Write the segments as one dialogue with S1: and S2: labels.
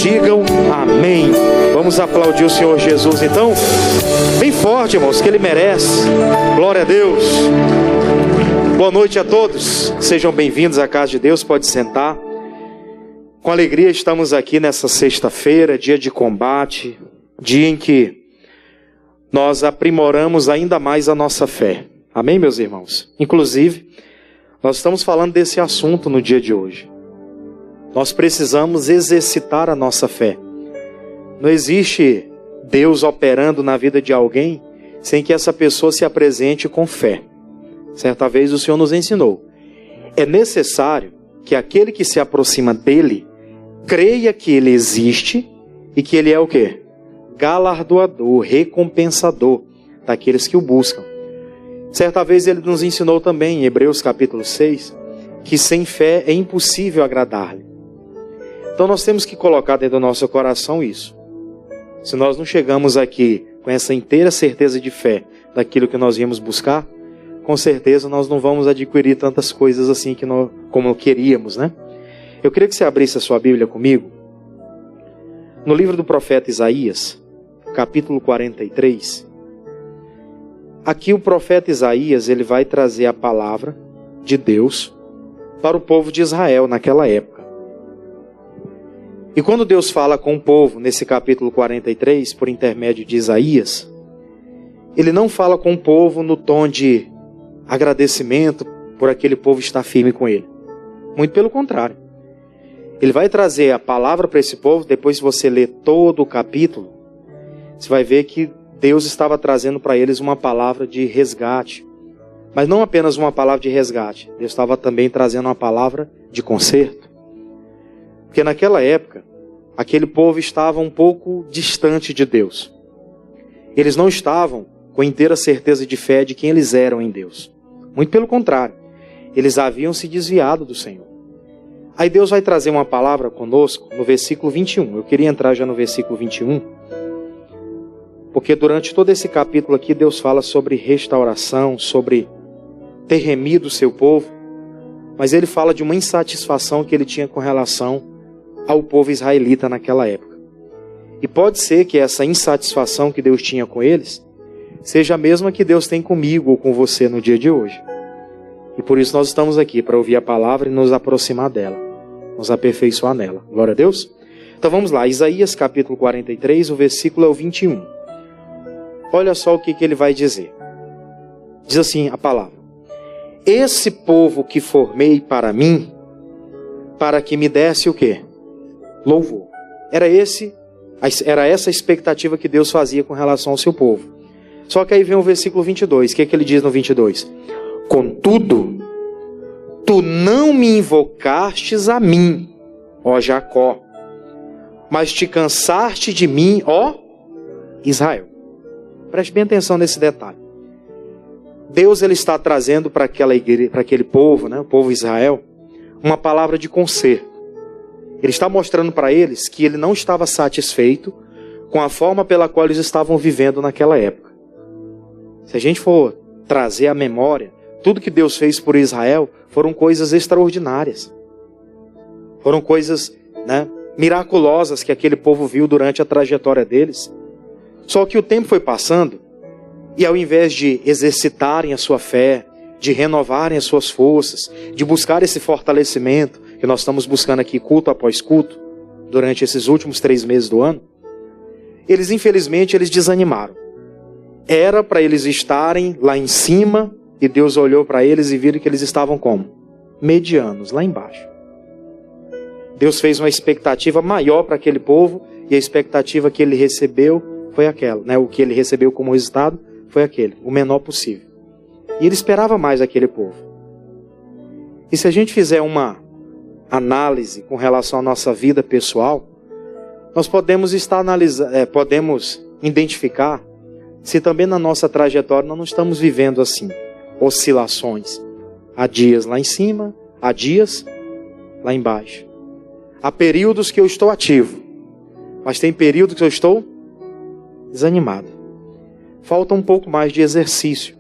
S1: digam amém. Vamos aplaudir o Senhor Jesus então, bem forte, irmãos, que Ele merece. Glória a Deus. Boa noite a todos, sejam bem-vindos à casa de Deus, pode sentar. Com alegria estamos aqui nessa sexta-feira, dia de combate, dia em que nós aprimoramos ainda mais a nossa fé. Amém, meus irmãos? Inclusive, nós estamos falando desse assunto no dia de hoje. Nós precisamos exercitar a nossa fé. Não existe Deus operando na vida de alguém sem que essa pessoa se apresente com fé. Certa vez o Senhor nos ensinou. É necessário que aquele que se aproxima dele creia que ele existe e que ele é o quê? Galardoador, recompensador daqueles que o buscam. Certa vez ele nos ensinou também, em Hebreus capítulo 6, que sem fé é impossível agradar-lhe. Então nós temos que colocar dentro do nosso coração isso. Se nós não chegamos aqui com essa inteira certeza de fé daquilo que nós viemos buscar, com certeza nós não vamos adquirir tantas coisas assim como queríamos, né? Eu queria que você abrisse a sua Bíblia comigo. No livro do profeta Isaías, capítulo 43. Aqui o profeta Isaías, ele vai trazer a palavra de Deus para o povo de Israel naquela época. E quando Deus fala com o povo, nesse capítulo 43, por intermédio de Isaías, Ele não fala com o povo no tom de agradecimento por aquele povo estar firme com Ele. Muito pelo contrário. Ele vai trazer a palavra para esse povo. Depois, se você ler todo o capítulo, você vai ver que Deus estava trazendo para eles uma palavra de resgate. Mas não apenas uma palavra de resgate. Deus estava também trazendo uma palavra de conserto. Porque naquela época, aquele povo estava um pouco distante de Deus. Eles não estavam com inteira certeza de fé de quem eles eram em Deus. Muito pelo contrário, eles haviam se desviado do Senhor. Aí Deus vai trazer uma palavra conosco no versículo 21. Eu queria entrar já no versículo 21. Porque durante todo esse capítulo aqui, Deus fala sobre restauração, sobre ter remido o seu povo. Mas Ele fala de uma insatisfação que Ele tinha com relação ao povo israelita naquela época. E pode ser que essa insatisfação que Deus tinha com eles seja a mesma que Deus tem comigo ou com você no dia de hoje. E por isso nós estamos aqui, para ouvir a palavra e nos aproximar dela, nos aperfeiçoar nela. Glória a Deus. Então vamos lá, Isaías capítulo 43, o versículo é o 21. Olha só o que ele vai dizer. Diz assim a palavra: esse povo que formei para mim, para que me desse o quê? Louvor. Era essa a expectativa que Deus fazia com relação ao seu povo. Só que aí vem o versículo 22. O que ele diz no 22? Contudo, tu não me invocastes a mim, ó Jacó, mas te cansaste de mim, ó Israel. Preste bem atenção nesse detalhe. Deus ele está trazendo para aquela igreja, para aquele povo, né, o povo Israel, uma palavra de conserto. Ele está mostrando para eles que ele não estava satisfeito com a forma pela qual eles estavam vivendo naquela época. Se a gente for trazer à memória, tudo que Deus fez por Israel foram coisas extraordinárias. Foram coisas, miraculosas que aquele povo viu durante a trajetória deles. Só que o tempo foi passando e ao invés de exercitarem a sua fé, de renovarem as suas forças, de buscar esse fortalecimento que nós estamos buscando aqui culto após culto, durante esses últimos 3 meses do ano, infelizmente eles desanimaram. Era para eles estarem lá em cima e Deus olhou para eles e viram que eles estavam como? Medianos, lá embaixo. Deus fez uma expectativa maior para aquele povo e a expectativa que ele recebeu foi aquela, O que ele recebeu como resultado foi aquele, o menor possível. E ele esperava mais aquele povo. E se a gente fizer uma análise com relação à nossa vida pessoal, nós podemos podemos identificar se também na nossa trajetória nós não estamos vivendo assim, oscilações. Há dias lá em cima, há dias lá embaixo. Há períodos que eu estou ativo, mas tem períodos que eu estou desanimado. Falta um pouco mais de exercício.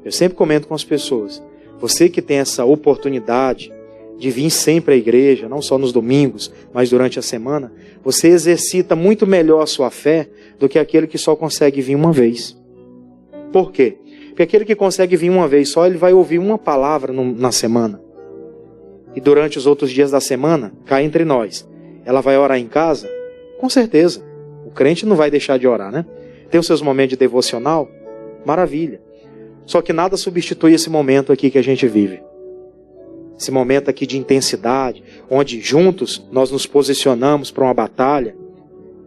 S1: Eu sempre comento com as pessoas, você que tem essa oportunidade de vir sempre à igreja, não só nos domingos, mas durante a semana, você exercita muito melhor a sua fé do que aquele que só consegue vir uma vez. Por quê? Porque aquele que consegue vir uma vez só, ele vai ouvir uma palavra na semana. E durante os outros dias da semana, cá entre nós, ela vai orar em casa? Com certeza. O crente não vai deixar de orar, né? Tem os seus momentos de devocional? Maravilha. Só que nada substitui esse momento aqui que a gente vive. Esse momento aqui de intensidade, onde juntos nós nos posicionamos para uma batalha,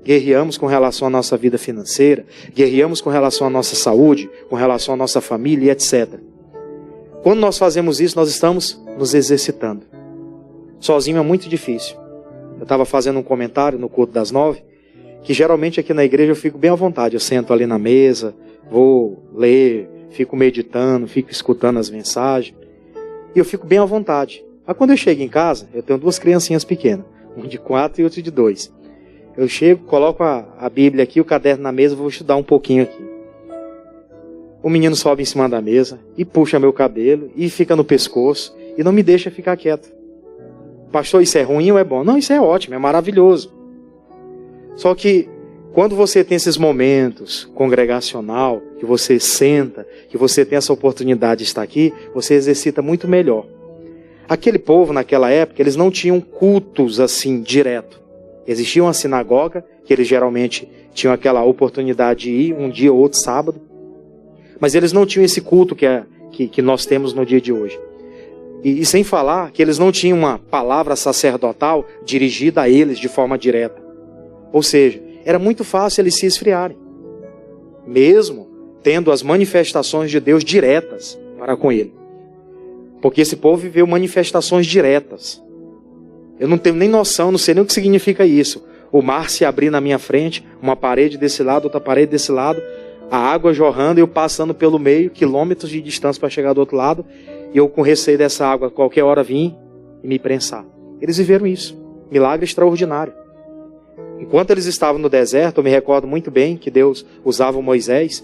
S1: guerreamos com relação à nossa vida financeira, guerreamos com relação à nossa saúde, com relação à nossa família e etc. Quando nós fazemos isso, nós estamos nos exercitando. Sozinho é muito difícil. Eu estava fazendo um comentário no culto das 9, que geralmente aqui na igreja eu fico bem à vontade. Eu sento ali na mesa, vou ler, fico meditando, fico escutando as mensagens. E eu fico bem à vontade. Mas quando eu chego em casa, eu tenho 2 criancinhas pequenas, um de 4 e outro de 2. Eu chego, coloco a Bíblia aqui, o caderno na mesa, vou estudar um pouquinho aqui. O menino sobe em cima da mesa e puxa meu cabelo e fica no pescoço e não me deixa ficar quieto. Pastor, isso é ruim ou é bom? Não, isso é ótimo, é maravilhoso. Só que quando você tem esses momentos congregacional, que você senta, que você tem essa oportunidade de estar aqui, você exercita muito melhor. Aquele povo naquela época, eles não tinham cultos assim direto. Existia uma sinagoga, que eles geralmente tinham aquela oportunidade de ir um dia ou outro sábado. Mas eles não tinham esse culto que nós temos no dia de hoje. E sem falar que eles não tinham uma palavra sacerdotal dirigida a eles de forma direta. Ou seja, era muito fácil eles se esfriarem. Mesmo tendo as manifestações de Deus diretas para com ele. Porque esse povo viveu manifestações diretas. Eu não tenho nem noção, não sei nem o que significa isso. O mar se abrir na minha frente, uma parede desse lado, outra parede desse lado, a água jorrando e eu passando pelo meio, quilômetros de distância para chegar do outro lado, e eu com receio dessa água qualquer hora vir e me prensar. Eles viveram isso. Milagre extraordinário. Enquanto eles estavam no deserto, eu me recordo muito bem que Deus usava o Moisés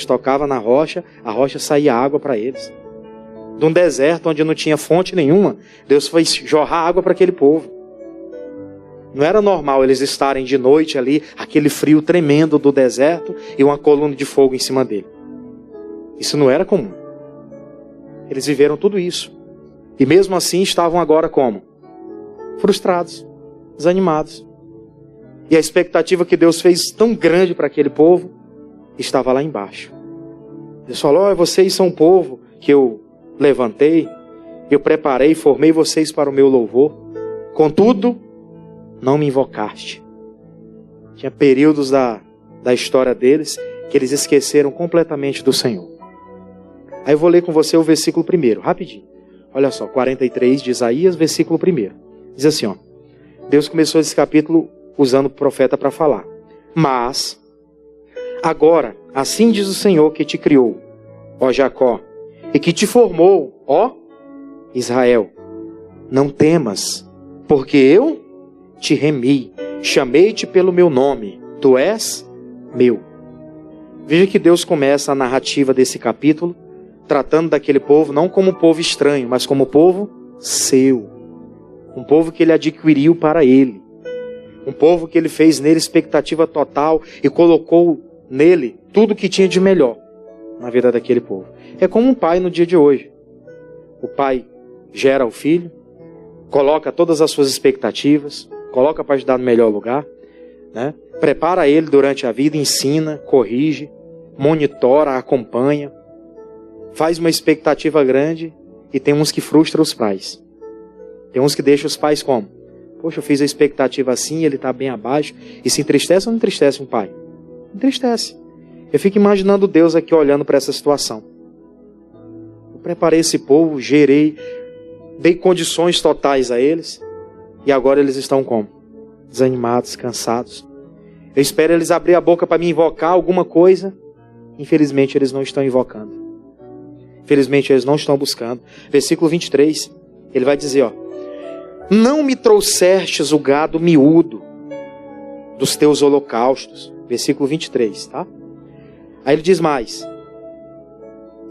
S1: tocava na rocha, a rocha saía água para eles. De um deserto onde não tinha fonte nenhuma, Deus foi jorrar água para aquele povo. Não era normal eles estarem de noite ali, aquele frio tremendo do deserto e uma coluna de fogo em cima dele. Isso não era comum. Eles viveram tudo isso. E mesmo assim estavam agora como? Frustrados, desanimados. E a expectativa que Deus fez tão grande para aquele povo, estava lá embaixo. Deus falou, vocês são um povo que eu levantei, eu preparei, formei vocês para o meu louvor. Contudo, não me invocaste. Tinha períodos da história deles que eles esqueceram completamente do Senhor. Aí eu vou ler com você o versículo 1, rapidinho. Olha só, 43 de Isaías, versículo 1. Diz assim, ó. Deus começou esse capítulo usando o profeta para falar. Mas, agora, assim diz o Senhor que te criou, ó Jacó, e que te formou, ó Israel. Não temas, porque eu te remi, chamei-te pelo meu nome, tu és meu. Veja que Deus começa a narrativa desse capítulo, tratando daquele povo não como um povo estranho, mas como um povo seu. Um povo que ele adquiriu para ele. Um povo que ele fez nele expectativa total e colocou nele tudo que tinha de melhor na vida daquele povo. É como um pai no dia de hoje. O pai gera o filho, coloca todas as suas expectativas, coloca para ajudar no melhor lugar, né? Prepara ele durante a vida, ensina, corrige, monitora, acompanha, faz uma expectativa grande e tem uns que frustram os pais. Tem uns que deixam os pais como? Poxa, eu fiz a expectativa assim, ele está bem abaixo. E se entristece ou não entristece um pai? Entristece. Eu fico imaginando Deus aqui olhando para essa situação. Eu preparei esse povo, gerei, dei condições totais a eles. E agora eles estão como? Desanimados, cansados. Eu espero eles abrir a boca para me invocar alguma coisa. Infelizmente eles não estão invocando. Infelizmente eles não estão buscando. Versículo 23, ele vai dizer, ó. Não me trouxestes o gado miúdo dos teus holocaustos. Versículo 23, tá? Aí ele diz mais.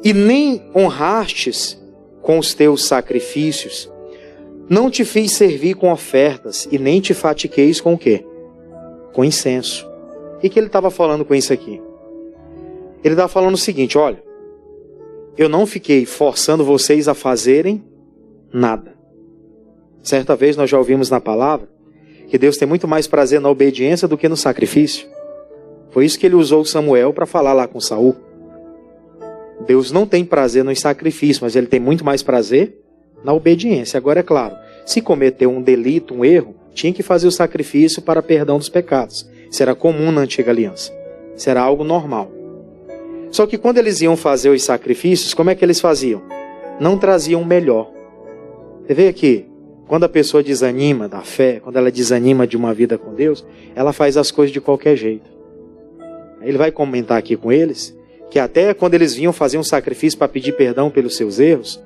S1: E nem honrastes com os teus sacrifícios. Não te fiz servir com ofertas e nem te fatiqueis com o quê? Com incenso. O que ele estava falando com isso aqui? Ele estava falando o seguinte, olha, eu não fiquei forçando vocês a fazerem nada. Certa vez nós já ouvimos na palavra que Deus tem muito mais prazer na obediência do que no sacrifício. Foi isso que ele usou Samuel para falar lá com Saul. Deus não tem prazer no sacrifício, mas ele tem muito mais prazer na obediência. Agora é claro, se cometeu um delito, um erro, tinha que fazer o sacrifício para perdão dos pecados. Isso era comum na antiga aliança. Isso era algo normal. Só que quando eles iam fazer os sacrifícios, como é que eles faziam? Não traziam o melhor. Você vê aqui, quando a pessoa desanima da fé, quando ela desanima de uma vida com Deus, ela faz as coisas de qualquer jeito. Ele vai comentar aqui com eles, que até quando eles vinham fazer um sacrifício para pedir perdão pelos seus erros,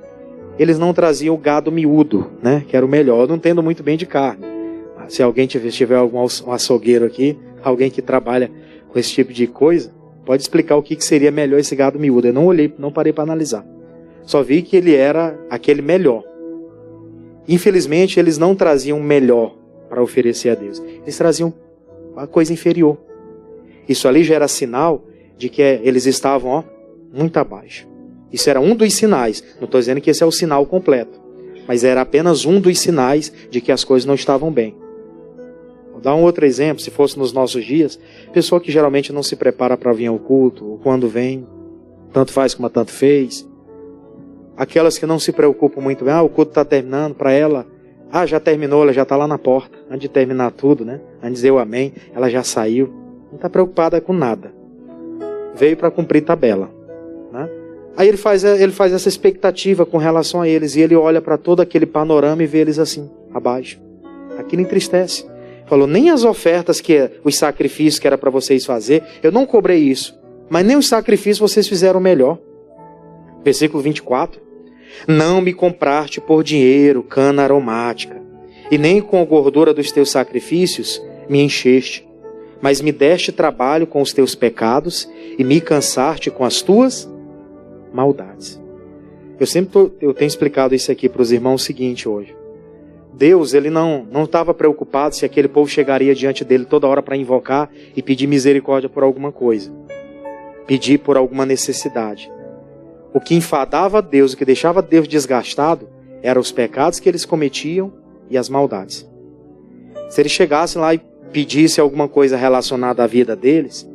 S1: eles não traziam o gado miúdo, né? Que era o melhor. Eu não entendo muito bem de carne. Se alguém tiver algum açougueiro aqui, alguém que trabalha com esse tipo de coisa, pode explicar o que seria melhor esse gado miúdo. Eu não olhei, não parei para analisar. Só vi que ele era aquele melhor. Infelizmente, eles não traziam o melhor para oferecer a Deus. Eles traziam a coisa inferior. Isso ali já era sinal de que eles estavam muito abaixo. Isso era um dos sinais. Não estou dizendo que esse é o sinal completo. Mas era apenas um dos sinais de que as coisas não estavam bem. Vou dar um outro exemplo. Se fosse nos nossos dias, pessoa que geralmente não se prepara para vir ao culto, ou quando vem, tanto faz como tanto fez. Aquelas que não se preocupam muito bem, o culto está terminando, para ela, já terminou, ela já está lá na porta, antes de terminar tudo, né? Antes de dizer o amém, ela já saiu, não está preocupada com nada. Veio para cumprir tabela, né? Aí ele faz essa expectativa com relação a eles, e ele olha para todo aquele panorama e vê eles assim, abaixo. Aquilo entristece. Falou, nem as ofertas, os sacrifícios que era para vocês fazer, eu não cobrei isso, mas nem os sacrifícios vocês fizeram melhor. Versículo 24. Não me compraste por dinheiro cana aromática, e nem com a gordura dos teus sacrifícios me encheste, mas me deste trabalho com os teus pecados e me cansaste com as tuas maldades. Eu tenho explicado isso aqui para os irmãos o seguinte hoje. Deus, ele não estava preocupado se aquele povo chegaria diante dele toda hora para invocar e pedir misericórdia por alguma coisa, pedir por alguma necessidade. O que enfadava Deus, o que deixava Deus desgastado, eram os pecados que eles cometiam e as maldades. Se eles chegassem lá e pedissem alguma coisa relacionada à vida deles,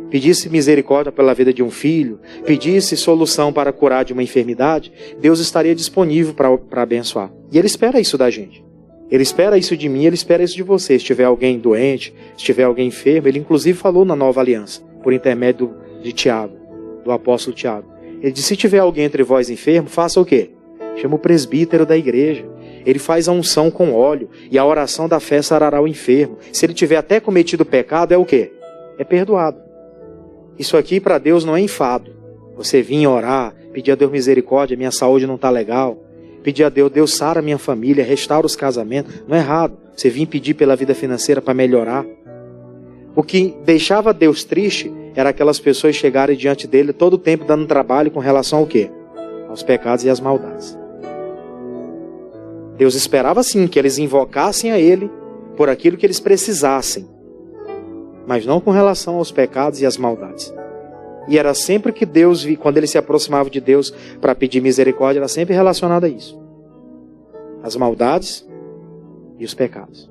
S1: pedisse misericórdia pela vida de um filho, pedisse solução para curar de uma enfermidade, Deus estaria disponível para abençoar. E Ele espera isso da gente. Ele espera isso de mim, Ele espera isso de você. Se tiver alguém doente, se tiver alguém enfermo, Ele inclusive falou na Nova Aliança, por intermédio de Tiago, do apóstolo Tiago. Ele disse, se tiver alguém entre vós enfermo, faça o quê? Chama o presbítero da igreja. Ele faz a unção com óleo, e a oração da fé sarará o enfermo. Se ele tiver até cometido pecado, é o quê? É perdoado. Isso aqui para Deus não é enfado. Você vir orar, pedir a Deus misericórdia, minha saúde não está legal. Pedir a Deus, Deus sara minha família, restaura os casamentos. Não é errado. Você vir pedir pela vida financeira para melhorar. O que deixava Deus triste era aquelas pessoas chegarem diante dele todo o tempo dando trabalho com relação ao quê? Aos pecados e às maldades. Deus esperava sim que eles invocassem a Ele por aquilo que eles precisassem, mas não com relação aos pecados e às maldades. E era sempre que Deus, quando ele se aproximava de Deus para pedir misericórdia, era sempre relacionado a isso. As maldades e os pecados.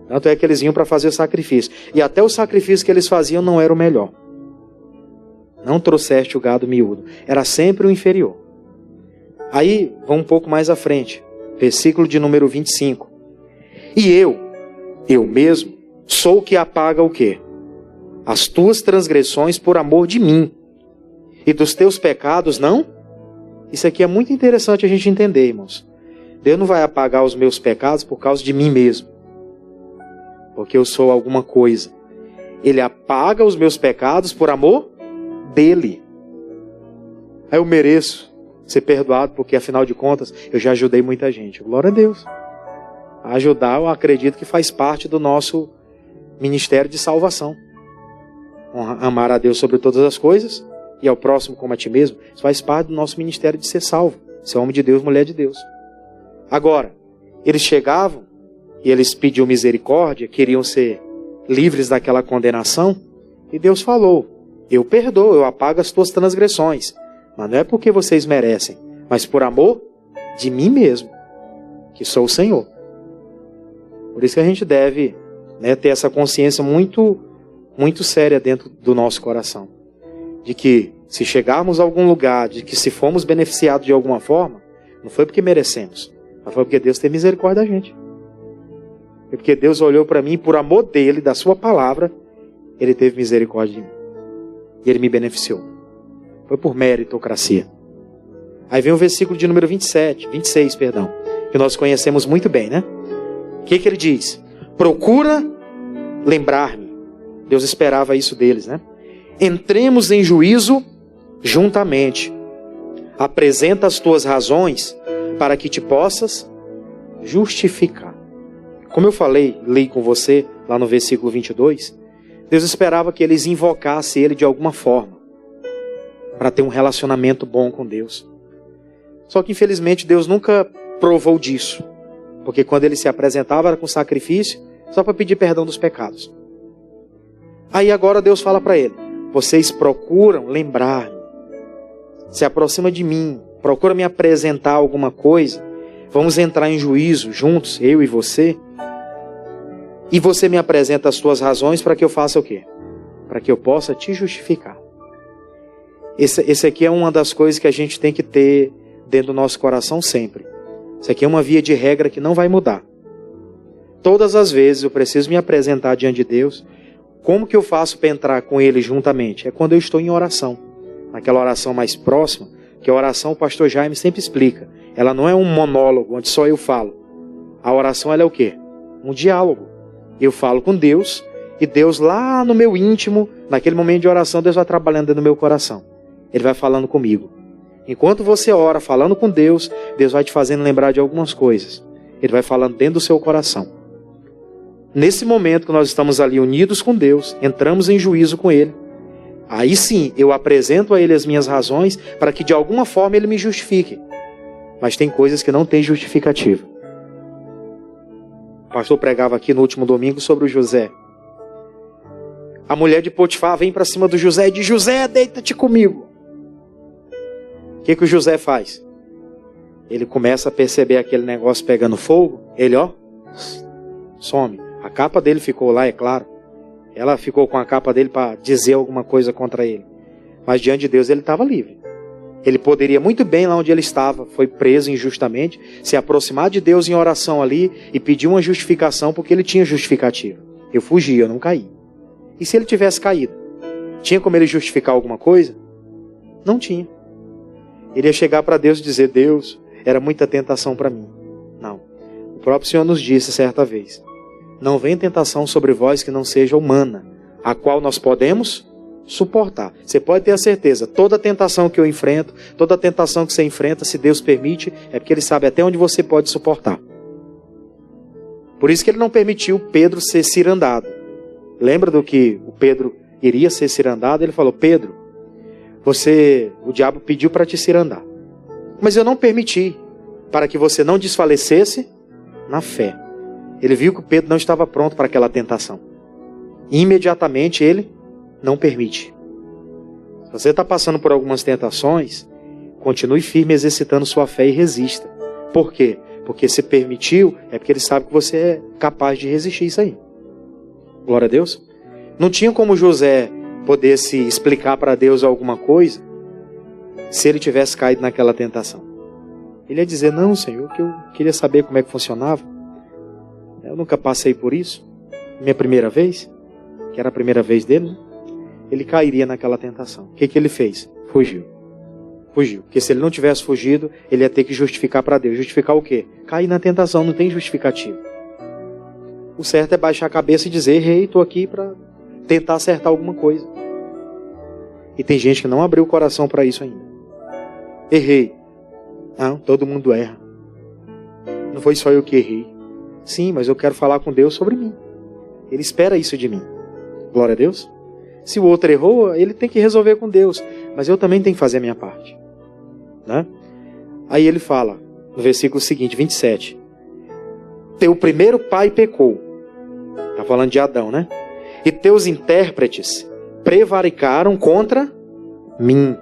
S1: Tanto é que eles iam para fazer o sacrifício. E até o sacrifício que eles faziam não era o melhor. Não trouxeste o gado miúdo. Era sempre o inferior. Aí, vamos um pouco mais à frente. Versículo de número 25. E eu mesmo, sou o que apaga o quê? As tuas transgressões por amor de mim. E dos teus pecados, não? Isso aqui é muito interessante a gente entender, irmãos. Deus não vai apagar os meus pecados por causa de mim mesmo, porque eu sou alguma coisa. Ele apaga os meus pecados por amor dele. Aí eu mereço ser perdoado, porque afinal de contas eu já ajudei muita gente. Glória a Deus. Ajudar, eu acredito que faz parte do nosso ministério de salvação. Amar a Deus sobre todas as coisas e ao próximo como a ti mesmo. Isso faz parte do nosso ministério de ser salvo. Ser homem de Deus, mulher de Deus. Agora, eles chegavam e eles pediam misericórdia, queriam ser livres daquela condenação, e Deus falou: eu perdoo, eu apago as tuas transgressões, mas não é porque vocês merecem, mas por amor de mim mesmo, que sou o Senhor. Por isso que a gente deve, ter essa consciência muito, muito séria dentro do nosso coração, de que se chegarmos a algum lugar, de que se fomos beneficiados de alguma forma, não foi porque merecemos, mas foi porque Deus tem misericórdia da gente. Foi porque Deus olhou para mim, por amor dele, da sua palavra, ele teve misericórdia de mim. E ele me beneficiou. Foi por meritocracia. Aí vem o versículo de número 26, que nós conhecemos muito bem, né? O que ele diz? Procura lembrar-me. Deus esperava isso deles, né? Entremos em juízo juntamente. Apresenta as tuas razões para que te possas justificar. Como eu falei, li com você lá no versículo 22, Deus esperava que eles invocassem Ele de alguma forma, para ter um relacionamento bom com Deus. Só que infelizmente Deus nunca provou disso, porque quando Ele se apresentava era com sacrifício, só para pedir perdão dos pecados. Aí agora Deus fala para ele: vocês procuram lembrar-me, se aproxima de mim, procura me apresentar alguma coisa, vamos entrar em juízo juntos, eu e você, e você me apresenta as suas razões para que eu faça o quê? Para que eu possa te justificar. Esse aqui é uma das coisas que a gente tem que ter dentro do nosso coração sempre. Isso aqui é uma via de regra que não vai mudar. Todas as vezes eu preciso me apresentar diante de Deus. Como que eu faço para entrar com Ele juntamente? É quando eu estou em oração. Naquela oração mais próxima, que a oração o pastor Jaime sempre explica. Ela não é um monólogo onde só eu falo. A oração ela é o quê? Um diálogo. Eu falo com Deus, e Deus lá no meu íntimo, naquele momento de oração, Deus vai trabalhando dentro do meu coração. Ele vai falando comigo. Enquanto você ora, falando com Deus, Deus vai te fazendo lembrar de algumas coisas. Ele vai falando dentro do seu coração. Nesse momento que nós estamos ali unidos com Deus, entramos em juízo com Ele, aí sim, eu apresento a Ele as minhas razões, para que de alguma forma Ele me justifique. Mas tem coisas que não tem justificativa. O pastor pregava aqui no último domingo sobre o José. A mulher de Potifar vem para cima do José e diz: José, deita-te comigo. O que o José faz? Ele começa a perceber aquele negócio pegando fogo. Ele, some. A capa dele ficou lá, é claro. Ela ficou com a capa dele para dizer alguma coisa contra ele. Mas diante de Deus ele estava livre. Ele poderia muito bem, lá onde ele estava, foi preso injustamente, se aproximar de Deus em oração ali e pedir uma justificação, porque ele tinha justificativa. Eu fugi, eu não caí. E se ele tivesse caído? Tinha como ele justificar alguma coisa? Não tinha. Ele ia chegar para Deus e dizer: Deus, era muita tentação para mim. Não. O próprio Senhor nos disse certa vez: não vem tentação sobre vós que não seja humana, a qual nós podemos suportar. Você pode ter a certeza, toda tentação que eu enfrento, toda tentação que você enfrenta, se Deus permite, é porque Ele sabe até onde você pode suportar. Por isso que Ele não permitiu Pedro ser cirandado. Lembra do que o Pedro iria ser cirandado? Ele falou: Pedro, o diabo pediu para te cirandar, mas eu não permiti, para que você não desfalecesse na fé. Ele viu que o Pedro não estava pronto para aquela tentação. Imediatamente ele não permite. Se você está passando por algumas tentações, continue firme exercitando sua fé e resista. Por quê? Porque se permitiu, é porque ele sabe que você é capaz de resistir isso aí. Glória a Deus. Não tinha como José poder se explicar para Deus alguma coisa se ele tivesse caído naquela tentação. Ele ia dizer: não, Senhor, que eu queria saber como é que funcionava. Eu nunca passei por isso. Minha primeira vez, que era a primeira vez dele, né? Ele cairia naquela tentação. O que ele fez? Fugiu. Porque se ele não tivesse fugido, ele ia ter que justificar para Deus. Justificar o quê? Cair na tentação, não tem justificativo. O certo é baixar a cabeça e dizer: errei, estou aqui para tentar acertar alguma coisa. E tem gente que não abriu o coração para isso ainda. Errei. Não, todo mundo erra. Não foi só eu que errei. Sim, mas eu quero falar com Deus sobre mim. Ele espera isso de mim. Glória a Deus. Se o outro errou, ele tem que resolver com Deus. Mas eu também tenho que fazer a minha parte. Né? Aí ele fala, no versículo seguinte, 27. teu primeiro pai pecou. Está falando de Adão, né? E teus intérpretes prevaricaram contra mim,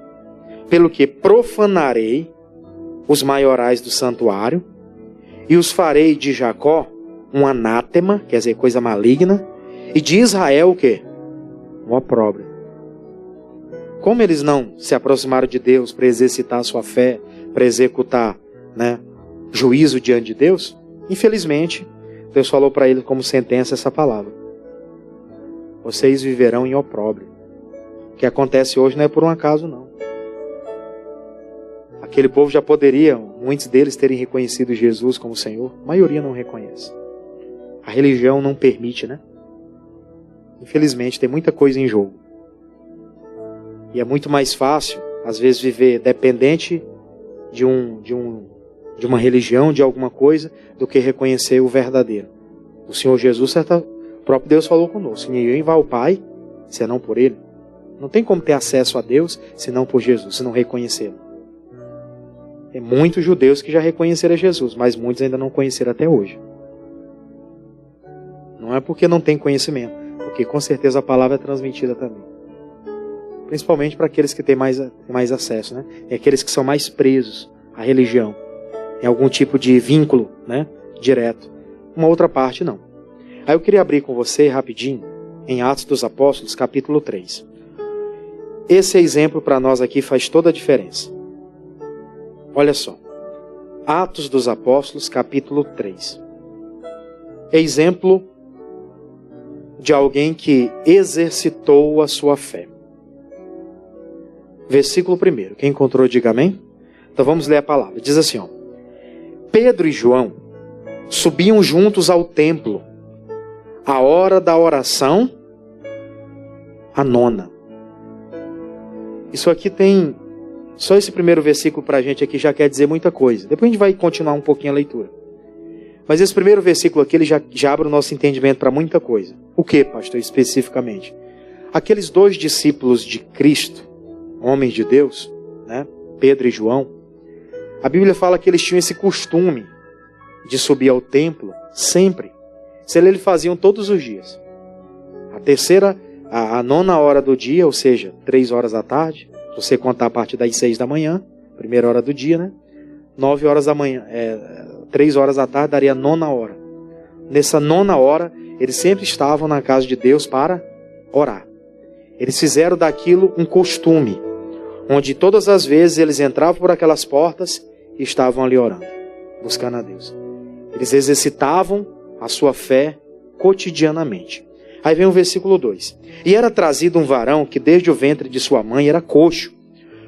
S1: pelo que profanarei os maiorais do santuário e os farei de Jacó um anátema, quer dizer, coisa maligna, e de Israel o quê? Um opróbrio. Como eles não se aproximaram de Deus para exercitar a sua fé, para executar, né, juízo diante de Deus, infelizmente, Deus falou para eles como sentença essa palavra: vocês viverão em opróbrio. O que acontece hoje não é por um acaso, não. Aquele povo já poderia, muitos deles, terem reconhecido Jesus como Senhor. A maioria não reconhece. A religião não permite, né? Infelizmente, tem muita coisa em jogo. E é muito mais fácil, às vezes, viver dependente de uma religião, de alguma coisa, do que reconhecer o verdadeiro. O Senhor Jesus, o próprio Deus falou conosco: ninguém vai ao Pai, senão por Ele. Não tem como ter acesso a Deus, senão por Jesus, se não reconhecê-lo. Tem muitos judeus que já reconheceram Jesus, mas muitos ainda não conheceram até hoje. Não é porque não tem conhecimento, porque com certeza a palavra é transmitida também. Principalmente para aqueles que têm mais acesso, né? E aqueles que são mais presos à religião, em algum tipo de vínculo, né, direto. Uma outra parte não. Aí eu queria abrir com você rapidinho em Atos dos Apóstolos, capítulo 3. Esse exemplo para nós aqui faz toda a diferença. Olha só, Atos dos Apóstolos, capítulo 3. Exemplo de alguém que exercitou a sua fé. Versículo 1. Quem encontrou, diga amém. Então vamos ler a palavra. Diz assim, ó: Pedro e João subiam juntos ao templo, à hora da oração, a 9ª. Isso aqui tem... Só esse primeiro versículo para a gente aqui já quer dizer muita coisa. Depois a gente vai continuar um pouquinho a leitura. Mas esse primeiro versículo aqui, ele já abre o nosso entendimento para muita coisa. O que, pastor, especificamente? Aqueles 2 discípulos de Cristo, homens de Deus, né, Pedro e João, a Bíblia fala que eles tinham esse costume de subir ao templo sempre. Eles faziam todos os dias. A 9ª hora do dia, ou seja, 3 horas da tarde, se você contar a partir das 6 da manhã, primeira hora do dia, né? 9 horas da manhã, 3 horas da tarde daria a 9ª hora. Nessa 9ª hora, eles sempre estavam na casa de Deus para orar. Eles fizeram daquilo um costume, onde todas as vezes eles entravam por aquelas portas e estavam ali orando, buscando a Deus. Eles exercitavam a sua fé cotidianamente. Aí vem o versículo 2. E era trazido um varão que desde o ventre de sua mãe era coxo,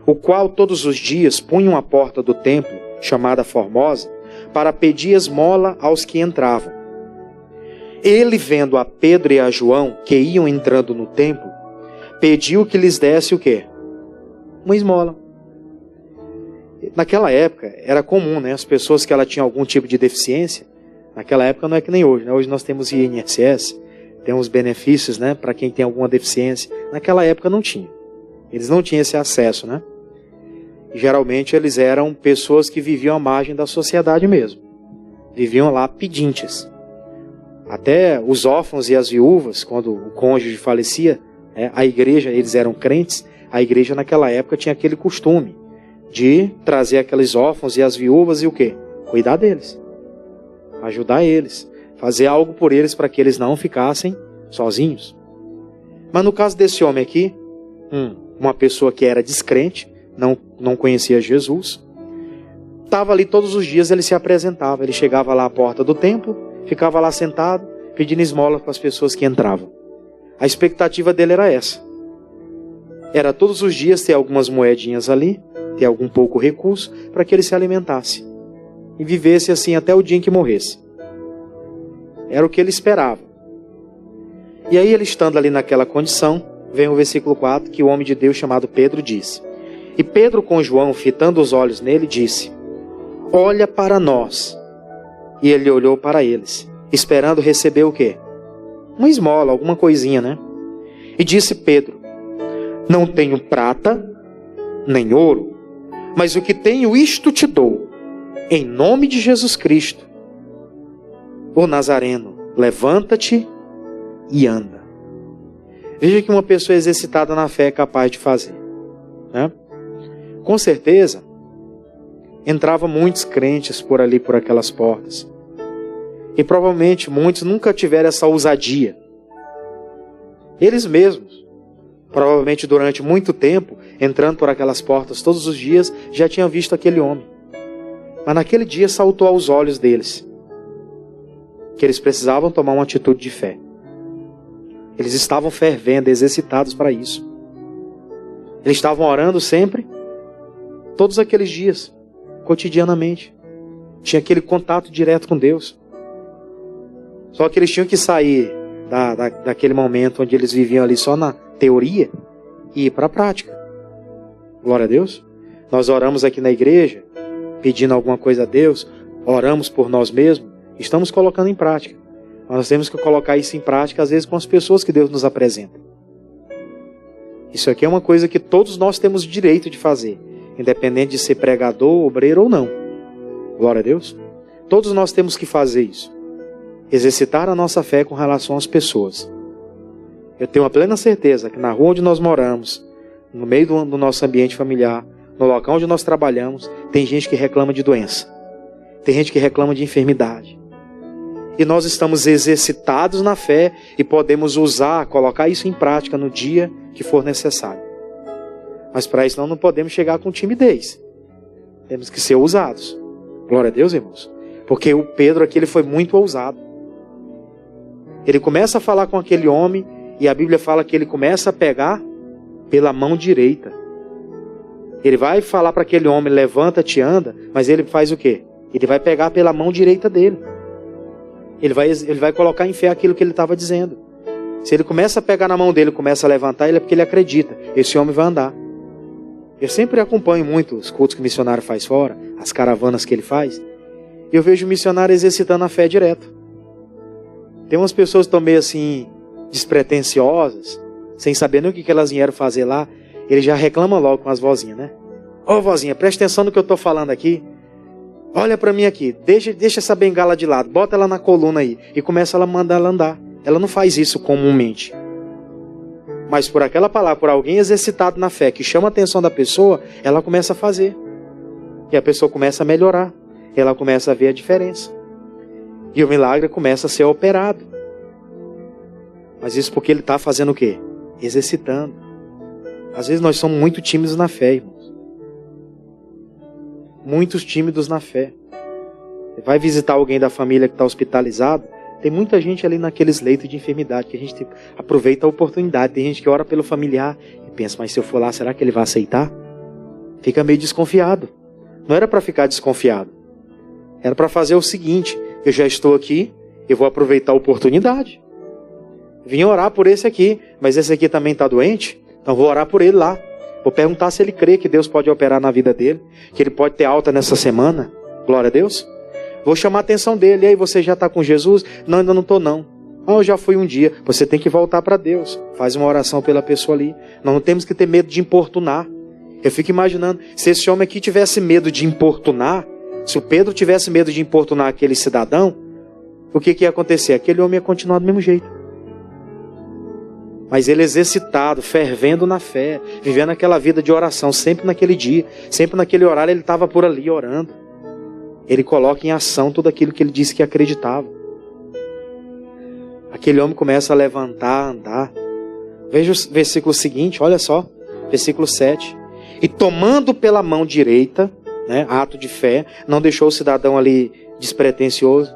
S1: o qual todos os dias punham a porta do templo, chamada Formosa, para pedir esmola aos que entravam. Ele, vendo a Pedro e a João, que iam entrando no templo, pediu que lhes desse o quê? Uma esmola. Naquela época, era comum, né? As pessoas que ela tinham algum tipo de deficiência, naquela época não é que nem hoje, né? Hoje nós temos INSS, temos benefícios, né, para quem tem alguma deficiência. Naquela época não tinha. Eles não tinham esse acesso, né? E geralmente eles eram pessoas que viviam à margem da sociedade mesmo. Viviam lá pedintes. Até os órfãos e as viúvas, quando o cônjuge falecia, a igreja, eles eram crentes, a igreja naquela época tinha aquele costume de trazer aqueles órfãos e as viúvas e o quê? Cuidar deles. Ajudar eles. Fazer algo por eles para que eles não ficassem sozinhos. Mas no caso desse homem aqui, uma pessoa que era descrente, não conhecia Jesus, estava ali todos os dias, ele se apresentava, ele chegava lá à porta do templo, ficava lá sentado, pedindo esmola para as pessoas que entravam. A expectativa dele era essa. Era todos os dias ter algumas moedinhas ali, ter algum pouco recurso, para que ele se alimentasse. E vivesse assim até o dia em que morresse. Era o que ele esperava. E aí ele estando ali naquela condição, vem o versículo 4, que o homem de Deus chamado Pedro disse. E Pedro com João, fitando os olhos nele, disse: olha para nós. E ele olhou para eles, esperando receber o quê? Uma esmola, alguma coisinha, né? E disse Pedro: não tenho prata, nem ouro, mas o que tenho isto te dou. Em nome de Jesus Cristo, ô Nazareno, levanta-te e anda. Veja que uma pessoa exercitada na fé é capaz de fazer, né? Com certeza, entravam muitos crentes por ali, por aquelas portas. E provavelmente muitos nunca tiveram essa ousadia. Eles mesmos, provavelmente durante muito tempo, entrando por aquelas portas todos os dias, já tinham visto aquele homem. Mas naquele dia saltou aos olhos deles que eles precisavam tomar uma atitude de fé. Eles estavam fervendo, exercitados para isso. Eles estavam orando sempre, todos aqueles dias, cotidianamente. Tinha aquele contato direto com Deus. Só que eles tinham que sair daquele momento onde eles viviam ali só na teoria e ir para a prática. Glória a Deus. Nós oramos aqui na igreja, pedindo alguma coisa a Deus, oramos por nós mesmos, estamos colocando em prática. Nós temos que colocar isso em prática, às vezes, com as pessoas que Deus nos apresenta. Isso aqui é uma coisa que todos nós temos o direito de fazer, independente de ser pregador, obreiro ou não. Glória a Deus. Todos nós temos que fazer isso. Exercitar a nossa fé com relação às pessoas. Eu tenho uma plena certeza que na rua onde nós moramos, no meio do nosso ambiente familiar, no local onde nós trabalhamos, tem gente que reclama de doença. Tem gente que reclama de enfermidade. E nós estamos exercitados na fé e podemos usar, colocar isso em prática no dia que for necessário. Mas para isso não podemos chegar com timidez. Temos que ser ousados. Glória a Deus, irmãos. Porque o Pedro aqui, ele foi muito ousado. Ele começa a falar com aquele homem e a Bíblia fala que ele começa a pegar pela mão direita. Ele vai falar para aquele homem, levanta-te, anda, mas ele faz o quê? Ele vai pegar pela mão direita dele. Ele vai colocar em fé aquilo que ele estava dizendo. Se ele começa a pegar na mão dele, começa a levantar, ele é porque ele acredita. Esse homem vai andar. Eu sempre acompanho muito os cultos que o missionário faz fora, as caravanas que ele faz. E eu vejo o missionário exercitando a fé direto. Tem umas pessoas que estão meio assim, despretensiosas, sem saber nem o que elas vieram fazer lá. Ele já reclama logo com as vozinhas, né? Ô vozinha, preste atenção no que eu estou falando aqui. Olha para mim aqui, deixa essa bengala de lado, bota ela na coluna aí. E começa a mandar ela andar. Ela não faz isso comumente. Mas por aquela palavra, por alguém exercitado na fé, que chama a atenção da pessoa, ela começa a fazer. E a pessoa começa a melhorar. Ela começa a ver a diferença. E o milagre começa a ser operado. Mas isso porque ele está fazendo o quê? Exercitando. Às vezes nós somos muito tímidos na fé, irmãos. Muitos tímidos na fé. Você vai visitar alguém da família que está hospitalizado, tem muita gente ali naqueles leitos de enfermidade, que a gente aproveita a oportunidade. Tem gente que ora pelo familiar e pensa, mas se eu for lá, será que ele vai aceitar? Fica meio desconfiado. Não era para ficar desconfiado. Era para fazer o seguinte, eu já estou aqui, eu vou aproveitar a oportunidade. Vim orar por esse aqui, mas esse aqui também está doente, então vou orar por ele lá. Vou perguntar se ele crê que Deus pode operar na vida dele, que ele pode ter alta nessa semana. Glória a Deus. Vou chamar a atenção dele. E aí, você já está com Jesus? Não, ainda não estou não. Eu já fui um dia. Você tem que voltar para Deus. Faz uma oração pela pessoa ali. Nós não temos que ter medo de importunar. Eu fico imaginando, se esse homem aqui tivesse medo de importunar, se o Pedro tivesse medo de importunar aquele cidadão, o que ia acontecer? Aquele homem ia continuar do mesmo jeito. Mas ele exercitado, fervendo na fé, vivendo aquela vida de oração, sempre naquele dia, sempre naquele horário ele estava por ali orando. Ele coloca em ação tudo aquilo que ele disse que acreditava. Aquele homem começa a levantar, a andar. Veja o versículo seguinte, olha só, versículo 7. E tomando pela mão direita, né, ato de fé, não deixou o cidadão ali despretensioso.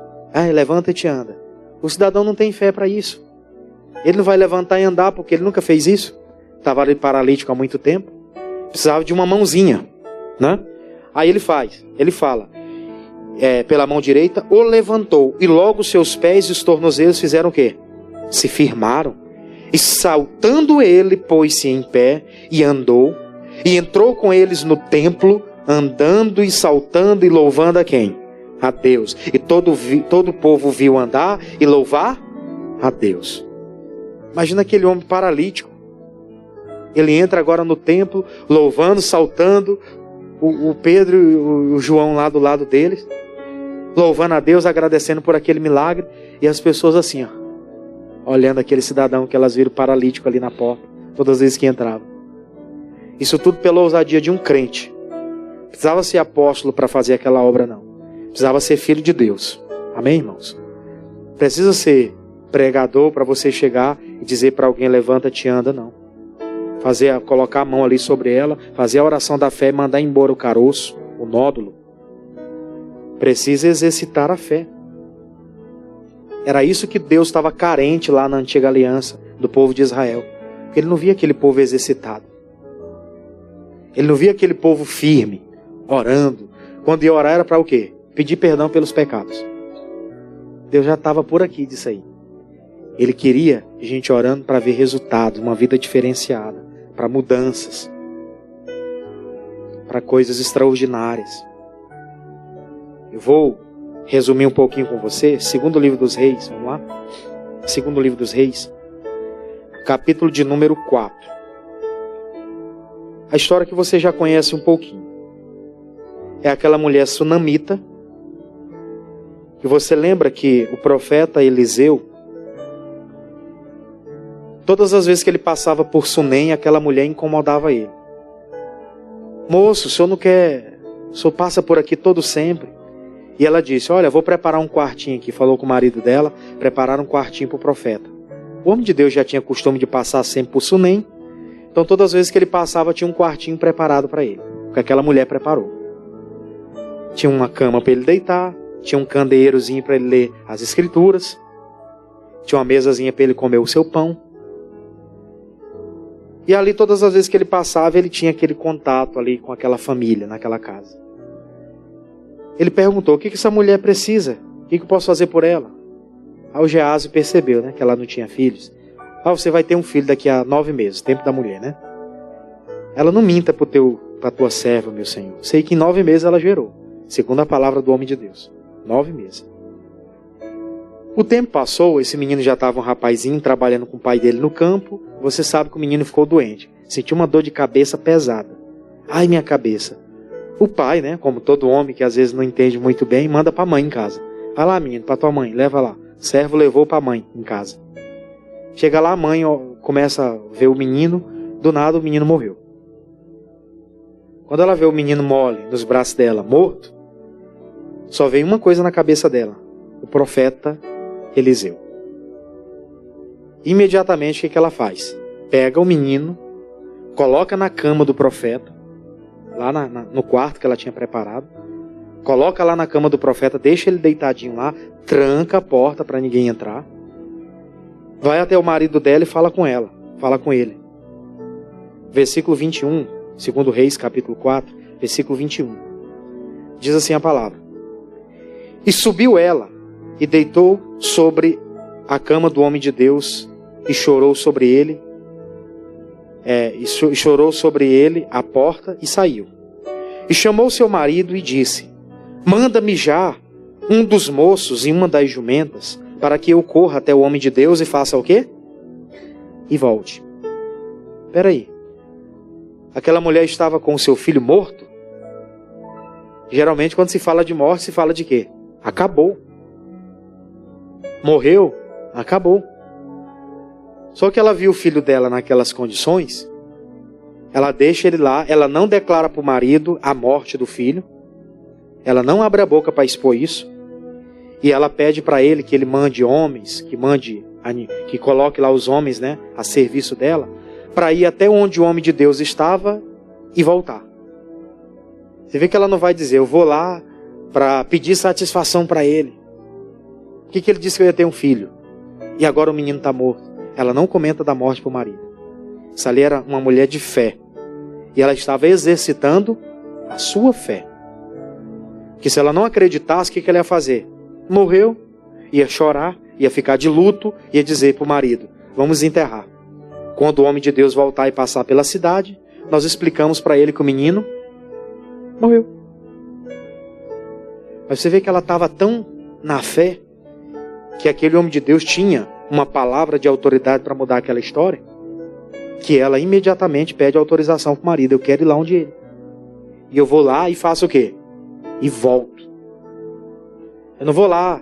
S1: Levanta e te anda. O cidadão não tem fé para isso. Ele não vai levantar e andar porque ele nunca fez isso. Estava ali paralítico há muito tempo. Precisava de uma mãozinha, né? Aí ele fala, pela mão direita, o levantou. E logo seus pés e os tornozelos fizeram o quê? Se firmaram. E saltando ele, pôs-se em pé e andou. E entrou com eles no templo, andando e saltando e louvando a quem? A Deus. E todo o povo viu andar e louvar a Deus. Imagina aquele homem paralítico. Ele entra agora no templo, louvando, saltando. O Pedro e o João lá do lado deles. louvando a Deus, agradecendo por aquele milagre. E as pessoas assim, ó, olhando aquele cidadão que elas viram paralítico ali na porta, todas as vezes que entrava. Isso tudo pela ousadia de um crente. Precisava ser apóstolo para fazer aquela obra, não. Precisava ser filho de Deus. Amém, irmãos? Precisa ser pregador para você chegar e dizer para alguém, levanta-te e anda, não. Colocar a mão ali sobre ela, fazer a oração da fé e mandar embora o caroço, o nódulo. Precisa exercitar a fé. Era isso que Deus estava carente lá na antiga aliança do povo de Israel. Porque ele não via aquele povo exercitado. Ele não via aquele povo firme, orando. Quando ia orar era para o quê? Pedir perdão pelos pecados. Deus já estava por aqui disso aí. Ele queria gente orando para ver resultados, uma vida diferenciada, para mudanças, para coisas extraordinárias. Eu vou resumir um pouquinho com você. Segundo livro dos Reis, vamos lá? Segundo livro dos Reis, capítulo de número 4. A história que você já conhece um pouquinho. É aquela mulher sunamita, que você lembra que o profeta Eliseu, todas as vezes que ele passava por Sunem, aquela mulher incomodava ele. Moço, o senhor não quer... O senhor passa por aqui todo sempre. E ela disse, olha, vou preparar um quartinho aqui. Falou com o marido dela, prepararam um quartinho para o profeta. O homem de Deus já tinha costume de passar sempre por Sunem. Então todas as vezes que ele passava, tinha um quartinho preparado para ele. Que aquela mulher preparou. Tinha uma cama para ele deitar. Tinha um candeirozinho para ele ler as escrituras. Tinha uma mesazinha para ele comer o seu pão. E ali todas as vezes que ele passava, ele tinha aquele contato ali com aquela família, naquela casa. Ele perguntou, o que essa mulher precisa? O que eu posso fazer por ela? Aí o Geazi percebeu, né, que ela não tinha filhos. Você vai ter um filho daqui a 9 meses, tempo da mulher, né? Ela não minta para tua serva, meu Senhor. Sei que em 9 meses ela gerou, segundo a palavra do homem de Deus. 9 meses. O tempo passou, esse menino já estava um rapazinho, trabalhando com o pai dele no campo. Você sabe que o menino ficou doente. Sentiu uma dor de cabeça pesada. Ai, minha cabeça. O pai, né, como todo homem que às vezes não entende muito bem, manda para a mãe em casa. Vai lá, menino, para tua mãe, leva lá. O servo levou para a mãe em casa. Chega lá, a mãe começa a ver o menino. Do nada o menino morreu. Quando ela vê o menino mole nos braços dela, morto, só vem uma coisa na cabeça dela. O profeta Eliseu. Imediatamente o que ela faz? Pega o menino, coloca na cama do profeta, lá no quarto que ela tinha preparado, coloca lá na cama do profeta, deixa ele deitadinho lá, tranca a porta para ninguém entrar, vai até o marido dela e fala com ela, fala com ele. Versículo 21, segundo Reis, capítulo 4, versículo 21. Diz assim a palavra. E subiu ela e deitou sobre a cama do homem de Deus e chorou sobre ele. Chorou sobre ele a porta e saiu. E chamou seu marido e disse: manda-me já um dos moços e uma das jumentas, para que eu corra até o homem de Deus e faça o quê? E volte. Espera aí. Aquela mulher estava com o seu filho morto? Geralmente quando se fala de morte, se fala de quê? Acabou. Morreu? Acabou. Só que ela viu o filho dela naquelas condições, ela deixa ele lá, ela não declara para o marido a morte do filho, ela não abre a boca para expor isso, e ela pede para ele que ele mande homens, que coloque lá os homens, né, a serviço dela, para ir até onde o homem de Deus estava e voltar. Você vê que ela não vai dizer, eu vou lá para pedir satisfação para ele. O que ele disse que eu ia ter um filho? E agora o menino está morto. Ela não comenta da morte para o marido. Essa ali era uma mulher de fé. E ela estava exercitando a sua fé. Que se ela não acreditasse, o que ela ia fazer? Morreu, ia chorar, ia ficar de luto, ia dizer para o marido, vamos enterrar. Quando o homem de Deus voltar e passar pela cidade, nós explicamos para ele que o menino morreu. Mas você vê que ela estava tão na fé, que aquele homem de Deus tinha uma palavra de autoridade para mudar aquela história, que ela imediatamente pede autorização para o marido. Eu quero ir lá onde ele. E eu vou lá e faço o quê? E volto. Eu não vou lá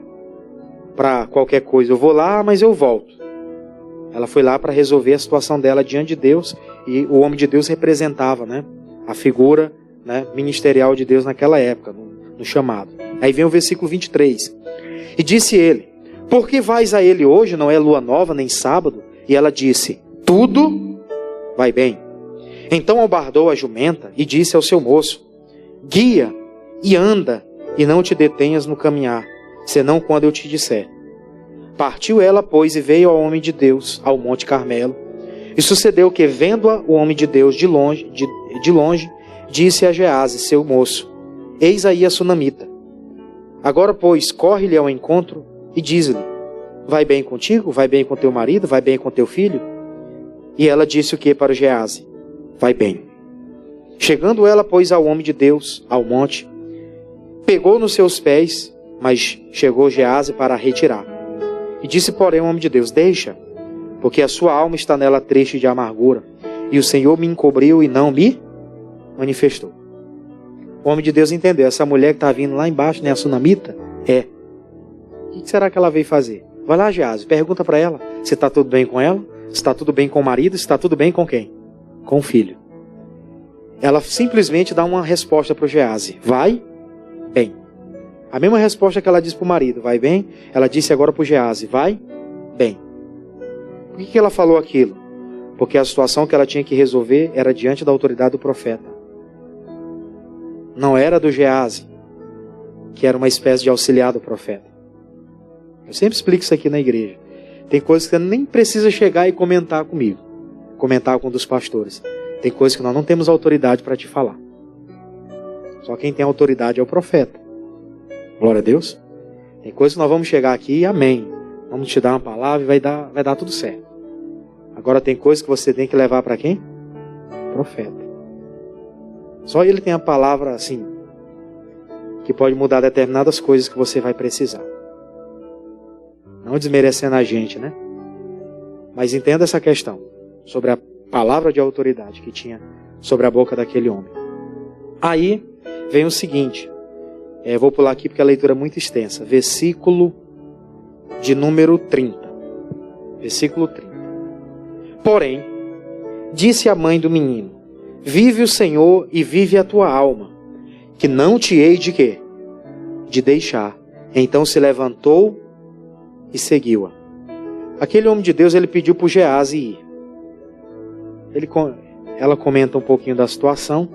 S1: para qualquer coisa, eu vou lá, mas eu volto. Ela foi lá para resolver a situação dela diante de Deus, e o homem de Deus representava, né, a figura, né, ministerial de Deus naquela época, no chamado. Aí vem o versículo 23. E disse ele: por que vais a ele hoje? Não é lua nova, nem sábado? E ela disse: tudo vai bem. Então albardou a jumenta e disse ao seu moço: guia e anda, e não te detenhas no caminhar, senão quando eu te disser. Partiu ela, pois, e veio ao homem de Deus, ao Monte Carmelo. E sucedeu que, vendo-a o homem de Deus de longe, disse a Gease, seu moço: eis aí a sunamita. Agora, pois, corre-lhe ao encontro e diz-lhe: vai bem contigo? Vai bem com teu marido? Vai bem com teu filho? E ela disse o que para Gease? Vai bem. Chegando ela, pois, ao homem de Deus, ao monte, pegou nos seus pés, mas chegou Gease para retirar. E disse, porém, o homem de Deus: deixa, porque a sua alma está nela triste de amargura, e o Senhor me encobriu e não me manifestou. O homem de Deus entendeu: essa mulher que está vindo lá embaixo, né, a sunamita, o que será que ela veio fazer? Vai lá, Gease, pergunta para ela se está tudo bem com ela, se está tudo bem com o marido, se está tudo bem com quem? Com o filho. Ela simplesmente dá uma resposta para o Gease: vai bem. A mesma resposta que ela disse para o marido: vai bem, ela disse agora para o Gease: vai bem. Por que ela falou aquilo? Porque a situação que ela tinha que resolver era diante da autoridade do profeta. Não era do Gease, que era uma espécie de auxiliar do profeta. Eu sempre explico isso aqui na igreja. Tem coisas que você nem precisa chegar e comentar comigo, comentar com um dos pastores. Tem coisas que nós não temos autoridade para te falar. Só quem tem autoridade é o profeta. Glória a Deus. Tem coisas que nós vamos chegar aqui e amém. Vamos te dar uma palavra e vai dar tudo certo. Agora tem coisas que você tem que levar para quem? Profeta. Só ele tem a palavra assim, que pode mudar determinadas coisas que você vai precisar. Não desmerecendo a gente, né? Mas entenda essa questão sobre a palavra de autoridade que tinha sobre a boca daquele homem. Aí vem o seguinte, vou pular aqui porque a leitura é muito extensa. Versículo de número 30. Versículo 30. Porém, disse a mãe do menino: vive o Senhor e vive a tua alma, que não te hei de quê? De deixar. Então se levantou e seguiu-a. Aquele homem de Deus, ele pediu para o Gease ir. Ela comenta um pouquinho da situação.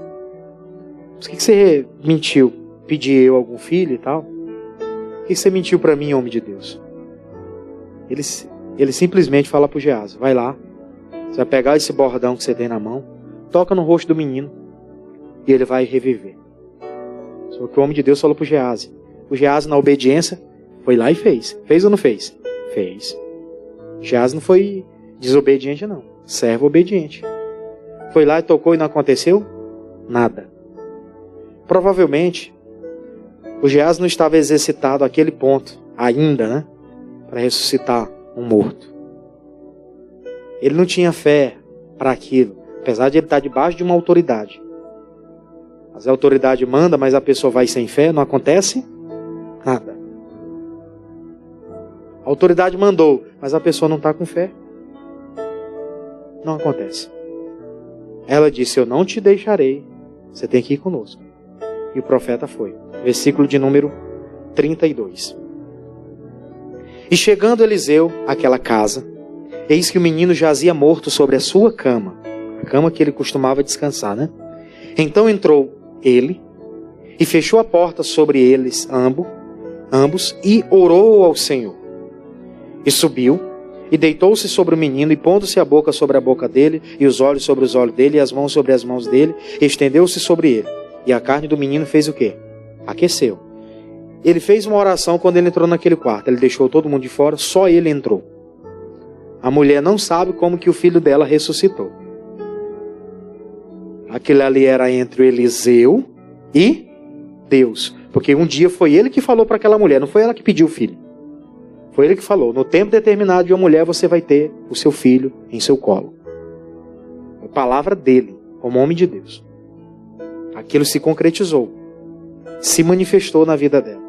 S1: Por que você mentiu? Pedi eu algum filho e tal? Por que você mentiu para mim, homem de Deus? Ele simplesmente fala para o Gease: vai lá, você vai pegar esse bordão que você tem na mão, toca no rosto do menino e ele vai reviver. Só que o homem de Deus falou para o Gease. O Gease, na obediência, foi lá e fez. Fez ou não fez? Fez. Gease não foi desobediente, não. Servo obediente. Foi lá e tocou e não aconteceu nada. Provavelmente, o Gease não estava exercitado àquele ponto ainda, né? Para ressuscitar um morto. Ele não tinha fé para aquilo. Apesar de ele estar debaixo de uma autoridade. Mas a autoridade manda, mas a pessoa vai sem fé, não acontece nada. A autoridade mandou, mas a pessoa não está com fé. Não acontece. Ela disse: eu não te deixarei, você tem que ir conosco. E o profeta foi. Versículo de número 32. E chegando Eliseu àquela casa, eis que o menino jazia morto sobre a sua cama. A cama que ele costumava descansar, né? Então entrou ele e fechou a porta sobre eles ambos e orou ao Senhor. E subiu e deitou-se sobre o menino, e pondo-se a boca sobre a boca dele, e os olhos sobre os olhos dele, e as mãos sobre as mãos dele, estendeu-se sobre ele. E a carne do menino fez o quê? Aqueceu. Ele fez uma oração quando ele entrou naquele quarto. Ele deixou todo mundo de fora, só ele entrou. A mulher não sabe como que o filho dela ressuscitou. Aquilo ali era entre Eliseu e Deus. Porque um dia foi ele que falou para aquela mulher, não foi ela que pediu o filho. Foi ele que falou: no tempo determinado de uma mulher você vai ter o seu filho em seu colo. A palavra dele, como homem de Deus. Aquilo se concretizou. Se manifestou na vida dela.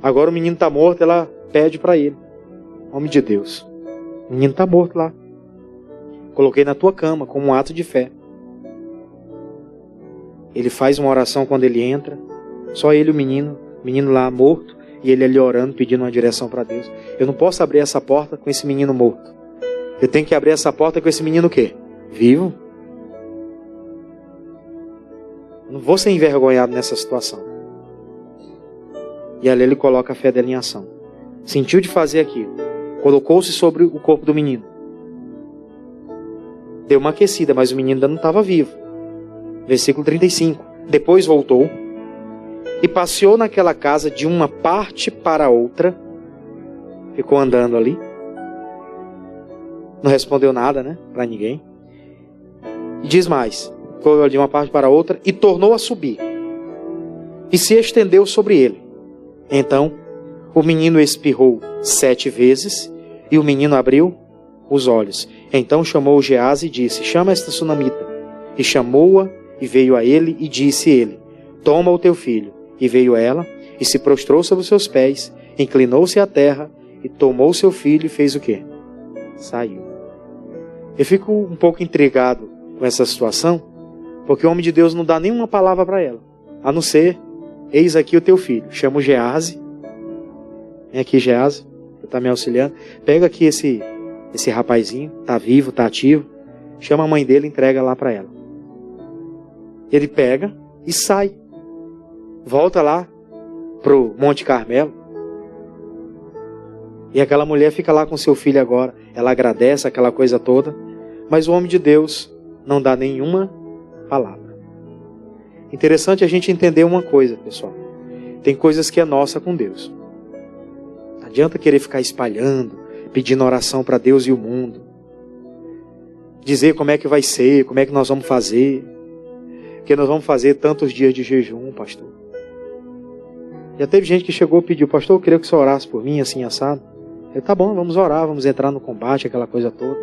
S1: Agora o menino está morto, ela pede para ele. Homem de Deus, o menino está morto lá. Coloquei na tua cama como um ato de fé. Ele faz uma oração quando ele entra. Só ele e o menino lá morto. E ele ali orando, pedindo uma direção para Deus. Eu não posso abrir essa porta com esse menino morto. Eu tenho que abrir essa porta com esse menino o quê? Vivo. Eu não vou ser envergonhado nessa situação. E ali ele coloca a fé dele em ação. Sentiu de fazer aquilo. Colocou-se sobre o corpo do menino. Deu uma aquecida, mas o menino ainda não estava vivo. Versículo 35. Depois voltou e passeou naquela casa de uma parte para outra. Ficou andando ali. Não respondeu nada, né? Para ninguém. E diz mais. Ficou de uma parte para outra e tornou a subir. E se estendeu sobre ele. Então, o menino espirrou 7 vezes e o menino abriu os olhos. Então chamou Geazi e disse: chama esta sunamita. E chamou-a e veio a ele e disse ele: toma o teu filho. E veio ela e se prostrou sobre os seus pés, inclinou-se à terra e tomou seu filho e fez o quê? Saiu. Eu fico um pouco intrigado com essa situação, porque o homem de Deus não dá nenhuma palavra para ela, a não ser: eis aqui o teu filho. Chama o Geazi. Vem aqui, Geazi, que está me auxiliando. Pega aqui esse rapazinho, está vivo, está ativo. Chama a mãe dele e entrega lá para ela. Ele pega e sai. Volta lá pro Monte Carmelo. E aquela mulher fica lá com seu filho agora. Ela agradece aquela coisa toda. Mas o homem de Deus não dá nenhuma palavra. Interessante a gente entender uma coisa, pessoal. Tem coisas que é nossa com Deus. Não adianta querer ficar espalhando, pedindo oração para Deus e o mundo. Dizer como é que vai ser, como é que nós vamos fazer. Porque nós vamos fazer tantos dias de jejum, pastor. Já teve gente que chegou e pediu: pastor, eu queria que o senhor orasse por mim, assim, assado. Eu: tá bom, vamos orar, vamos entrar no combate, aquela coisa toda.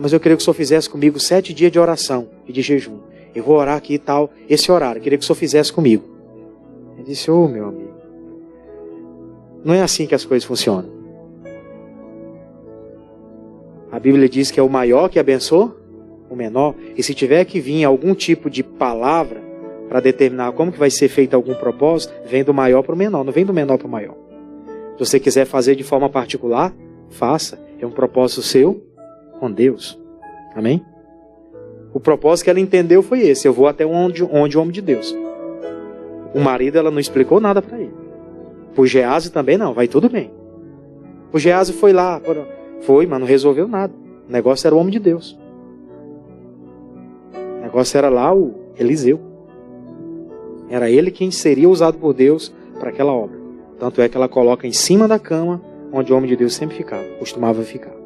S1: Mas eu queria que o senhor fizesse comigo 7 dias de oração e de jejum. Eu vou orar aqui e tal, esse horário, eu queria que o senhor fizesse comigo. Ele disse: ô, meu amigo, não é assim que as coisas funcionam. A Bíblia diz que é o maior que abençoa o menor. E se tiver que vir algum tipo de palavra para determinar como que vai ser feito algum propósito, vem do maior para o menor, não vem do menor para o maior. Se você quiser fazer de forma particular, faça. É um propósito seu com Deus. Amém? O propósito que ela entendeu foi esse: eu vou até onde o homem de Deus. O marido, ela não explicou nada para ele. O Geazi também não, vai tudo bem. O Geazi foi lá, mas não resolveu nada. O negócio era o homem de Deus. O negócio era lá o Eliseu. Era ele quem seria usado por Deus para aquela obra. Tanto é que ela coloca em cima da cama onde o homem de Deus sempre ficava, costumava ficar.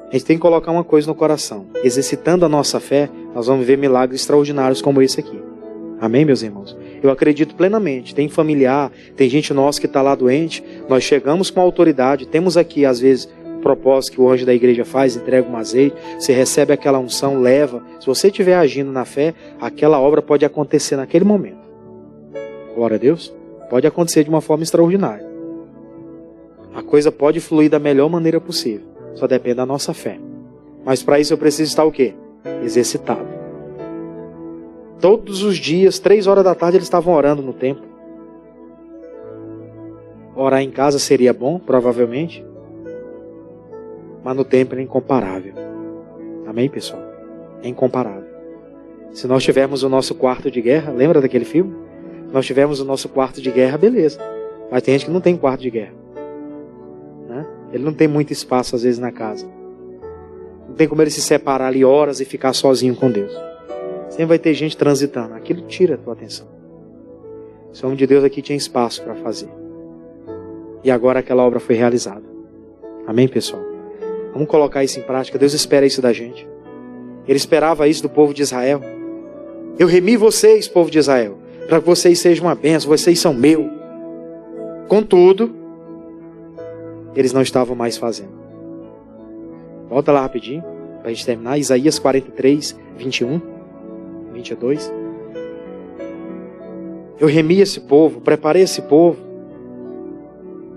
S1: A gente tem que colocar uma coisa no coração: exercitando a nossa fé, nós vamos ver milagres extraordinários como esse aqui. Amém, meus irmãos? Eu acredito plenamente. Tem familiar, tem gente nossa que está lá doente. Nós chegamos com autoridade. Temos aqui, às vezes, o propósito que o anjo da igreja faz: entrega um azeite. Você recebe aquela unção, leva. Se você estiver agindo na fé, aquela obra pode acontecer naquele momento. Glória a Deus. Pode acontecer de uma forma extraordinária. A coisa pode fluir da melhor maneira possível. Só depende da nossa fé. Mas para isso eu preciso estar o quê? Exercitado. Todos os dias, 3 horas da tarde, eles estavam orando no templo. Orar em casa seria bom, provavelmente. Mas no templo é incomparável. Amém, pessoal? É incomparável. Se nós tivermos o nosso quarto de guerra, lembra daquele filme? Se nós tivermos o nosso quarto de guerra, beleza. Mas tem gente que não tem quarto de guerra. Né? Ele não tem muito espaço, às vezes, na casa. Não tem como ele se separar ali horas e ficar sozinho com Deus. Sempre vai ter gente transitando. Aquilo tira a tua atenção. Esse homem de Deus aqui tinha espaço para fazer. E agora aquela obra foi realizada. Amém, pessoal? Vamos colocar isso em prática. Deus espera isso da gente. Ele esperava isso do povo de Israel. Eu remi vocês, povo de Israel, para que vocês sejam uma bênção. Vocês são meu. Contudo, eles não estavam mais fazendo. Volta lá rapidinho, para a gente terminar. Isaías 43, 21, 22. Eu remi esse povo, preparei esse povo,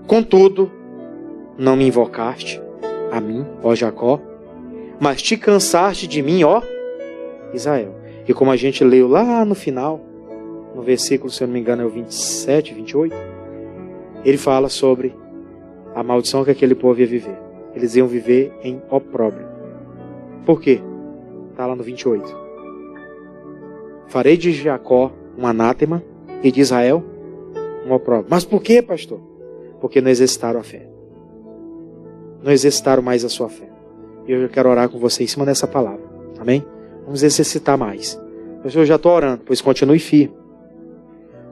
S1: Contudo, não me invocaste a mim, ó Jacó, mas te cansaste de mim, ó Israel. E como a gente leu lá no final, no versículo, se eu não me engano, é o 27, 28, ele fala sobre a maldição que aquele povo ia viver. Eles iam viver em opróbrio. Por quê? Está lá no 28. Farei de Jacó um anátema e de Israel um opróbrio. Mas por quê, pastor? Porque não exercitaram a fé. Não exercitaram mais a sua fé. E eu quero orar com você em cima dessa palavra. Amém? Vamos exercitar mais. Eu já estou orando, pois continue firme.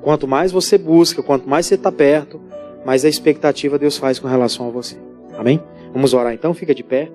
S1: Quanto mais você busca, quanto mais você está perto, mais a expectativa Deus faz com relação a você. Amém? Vamos orar então, fica de pé.